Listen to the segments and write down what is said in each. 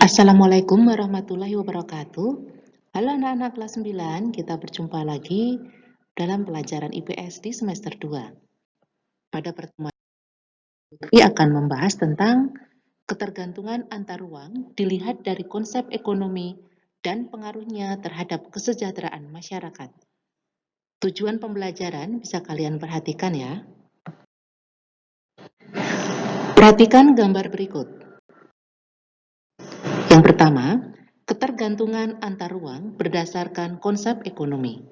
Assalamualaikum warahmatullahi wabarakatuh. Halo anak-anak kelas 9, kita berjumpa lagi dalam pelajaran IPS di semester 2. Pada pertemuan ini akan membahas tentang ketergantungan antar ruang dilihat dari konsep ekonomi dan pengaruhnya terhadap kesejahteraan masyarakat. Tujuan pembelajaran bisa kalian perhatikan ya. Perhatikan gambar berikut. Yang pertama, ketergantungan antar ruang berdasarkan konsep ekonomi.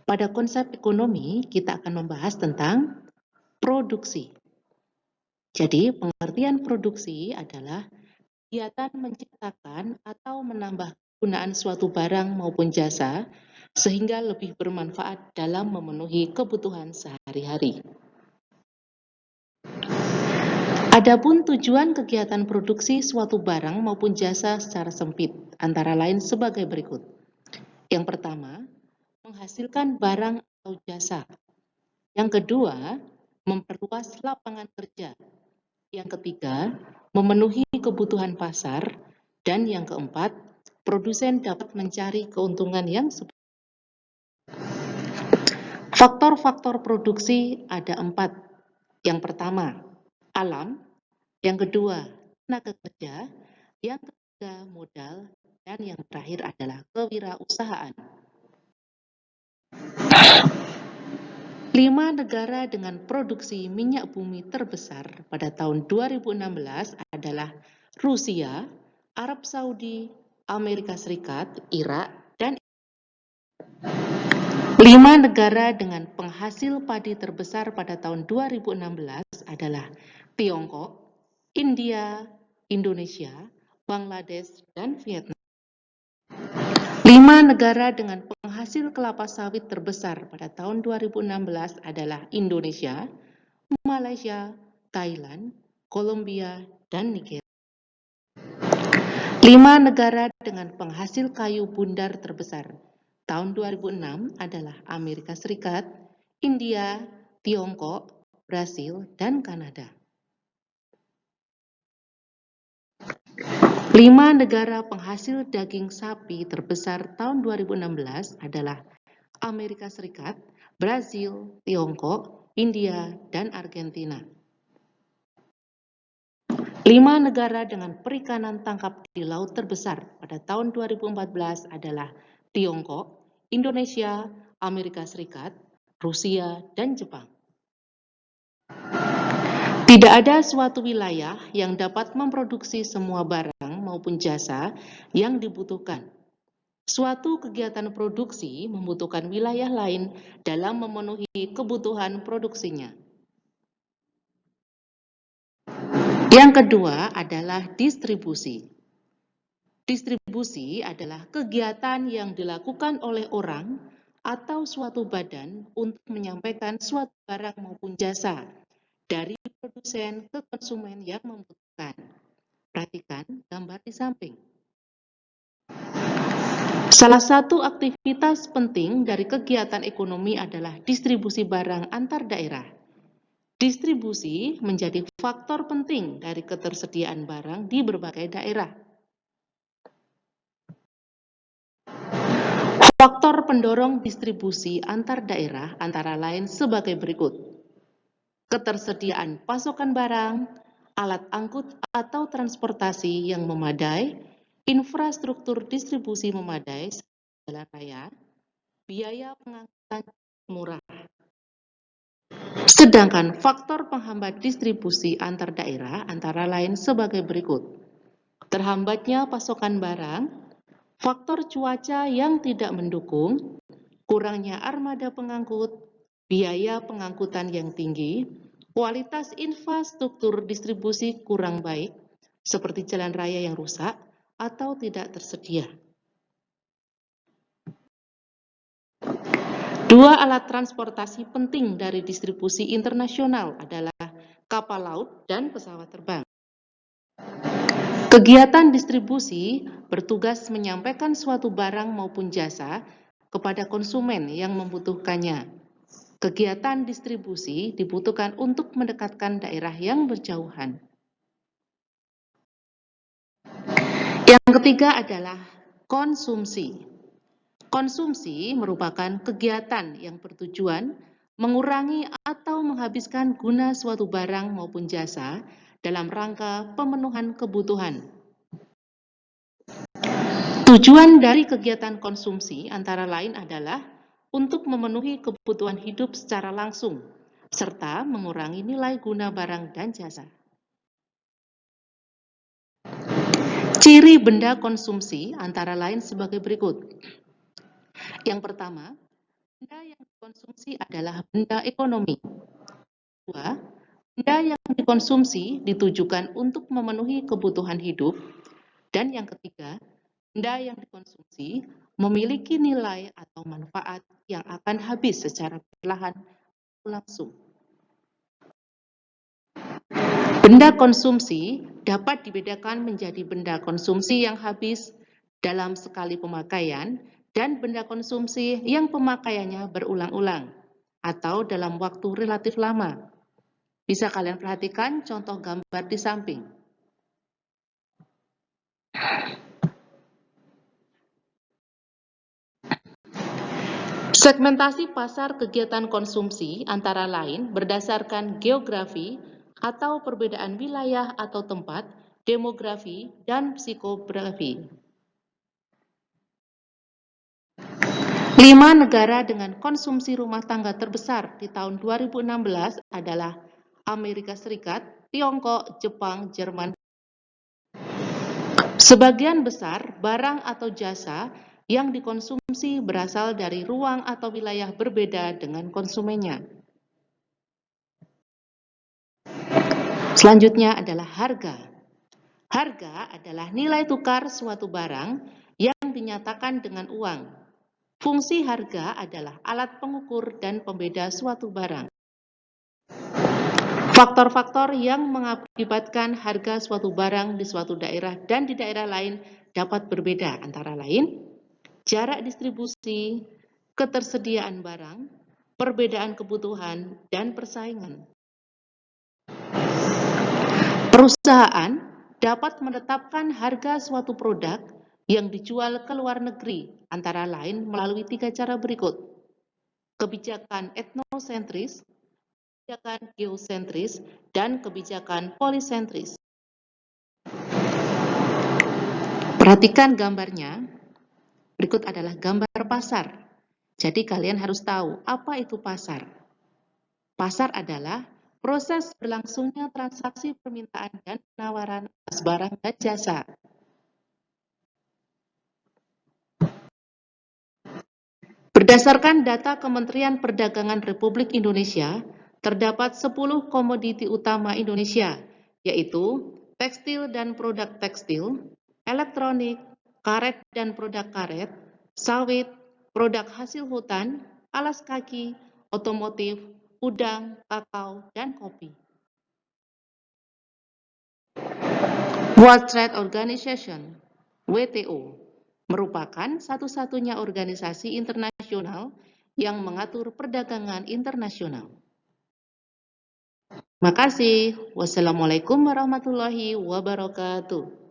Pada konsep ekonomi, kita akan membahas tentang produksi. Jadi, pengertian produksi adalah kegiatan menciptakan atau menambah penggunaan suatu barang maupun jasa sehingga lebih bermanfaat dalam memenuhi kebutuhan sehari-hari. Adapun tujuan kegiatan produksi suatu barang maupun jasa secara sempit, antara lain sebagai berikut. Yang pertama, menghasilkan barang atau jasa. Yang kedua, memperluas lapangan kerja. Yang ketiga, memenuhi kebutuhan pasar. Dan yang keempat, produsen dapat mencari keuntungan yang Faktor-faktor produksi ada 4. Yang pertama, alam. Yang kedua, tenaga kerja. Yang ketiga, modal. Dan yang terakhir adalah kewirausahaan. 5 negara dengan produksi minyak bumi terbesar pada tahun 2016 adalah Rusia, Arab Saudi, Amerika Serikat, Irak, dan 5 negara dengan penghasil padi terbesar pada tahun 2016 adalah Tiongkok, India, Indonesia, Bangladesh, dan Vietnam. 5 negara dengan penghasil kelapa sawit terbesar pada tahun 2016 adalah Indonesia, Malaysia, Thailand, Kolombia, dan Nigeria. 5 negara dengan penghasil kayu bundar terbesar tahun 2006 adalah Amerika Serikat, India, Tiongkok, Brasil, dan Kanada. 5 negara penghasil daging sapi terbesar tahun 2016 adalah Amerika Serikat, Brasil, Tiongkok, India, dan Argentina. 5 negara dengan perikanan tangkap di laut terbesar pada tahun 2014 adalah Tiongkok, Indonesia, Amerika Serikat, Rusia, dan Jepang. Tidak ada suatu wilayah yang dapat memproduksi semua barang maupun jasa yang dibutuhkan. Suatu kegiatan produksi membutuhkan wilayah lain dalam memenuhi kebutuhan produksinya. Yang kedua adalah distribusi. Distribusi adalah kegiatan yang dilakukan oleh orang atau suatu badan untuk menyampaikan suatu barang maupun jasa dari produsen ke konsumen yang membutuhkan. Perhatikan gambar di samping. Salah satu aktivitas penting dari kegiatan ekonomi adalah distribusi barang antar daerah. Distribusi menjadi faktor penting dari ketersediaan barang di berbagai daerah. Faktor pendorong distribusi antar daerah antara lain sebagai berikut. Ketersediaan pasokan barang, alat angkut atau transportasi yang memadai, infrastruktur distribusi memadai, jalan raya, biaya pengangkutan murah. Sedangkan faktor penghambat distribusi antar daerah antara lain sebagai berikut. Terhambatnya pasokan barang, faktor cuaca yang tidak mendukung, kurangnya armada pengangkut, biaya pengangkutan yang tinggi, kualitas infrastruktur distribusi kurang baik, seperti jalan raya yang rusak atau tidak tersedia. 2 alat transportasi penting dari distribusi internasional adalah kapal laut dan pesawat terbang. Kegiatan distribusi bertugas menyampaikan suatu barang maupun jasa kepada konsumen yang membutuhkannya. Kegiatan distribusi dibutuhkan untuk mendekatkan daerah yang berjauhan. Yang ketiga adalah konsumsi. Konsumsi merupakan kegiatan yang bertujuan mengurangi atau menghabiskan guna suatu barang maupun jasa dalam rangka pemenuhan kebutuhan. Tujuan dari kegiatan konsumsi antara lain adalah untuk memenuhi kebutuhan hidup secara langsung, serta mengurangi nilai guna barang dan jasa. Ciri benda konsumsi antara lain sebagai berikut. Yang pertama, benda yang dikonsumsi adalah benda ekonomi. Kedua, benda yang dikonsumsi ditujukan untuk memenuhi kebutuhan hidup. Dan yang ketiga, benda yang dikonsumsi memiliki nilai atau manfaat yang akan habis secara perlahan langsung. Benda konsumsi dapat dibedakan menjadi benda konsumsi yang habis dalam sekali pemakaian dan benda konsumsi yang pemakaiannya berulang-ulang atau dalam waktu relatif lama. Bisa kalian perhatikan contoh gambar di samping. Segmentasi pasar kegiatan konsumsi antara lain berdasarkan geografi atau perbedaan wilayah atau tempat, demografi, dan psikografi. 5 negara dengan konsumsi rumah tangga terbesar di tahun 2016 adalah Amerika Serikat, Tiongkok, Jepang, Jerman. Sebagian besar barang atau jasa yang dikonsumsi berasal dari ruang atau wilayah berbeda dengan konsumennya. Selanjutnya adalah harga. Harga adalah nilai tukar suatu barang yang dinyatakan dengan uang. Fungsi harga adalah alat pengukur dan pembeda suatu barang. Faktor-faktor yang mengakibatkan harga suatu barang di suatu daerah dan di daerah lain dapat berbeda, antara lain jarak distribusi, ketersediaan barang, perbedaan kebutuhan, dan persaingan. Perusahaan dapat menetapkan harga suatu produk yang dijual ke luar negeri, antara lain melalui 3 cara berikut. Kebijakan etnosentris, kebijakan geosentris, dan kebijakan polisentris. Perhatikan gambarnya. Berikut adalah gambar pasar. Jadi kalian harus tahu apa itu pasar. Pasar adalah proses berlangsungnya transaksi permintaan dan penawaran atas barang dan jasa. Berdasarkan data Kementerian Perdagangan Republik Indonesia, terdapat 10 komoditi utama Indonesia, yaitu tekstil dan produk tekstil, elektronik, karet dan produk karet, sawit, produk hasil hutan, alas kaki, otomotif, udang, kakao, dan kopi. World Trade Organization, WTO, merupakan satu-satunya organisasi internasional yang mengatur perdagangan internasional. Terima kasih. Wassalamualaikum warahmatullahi wabarakatuh.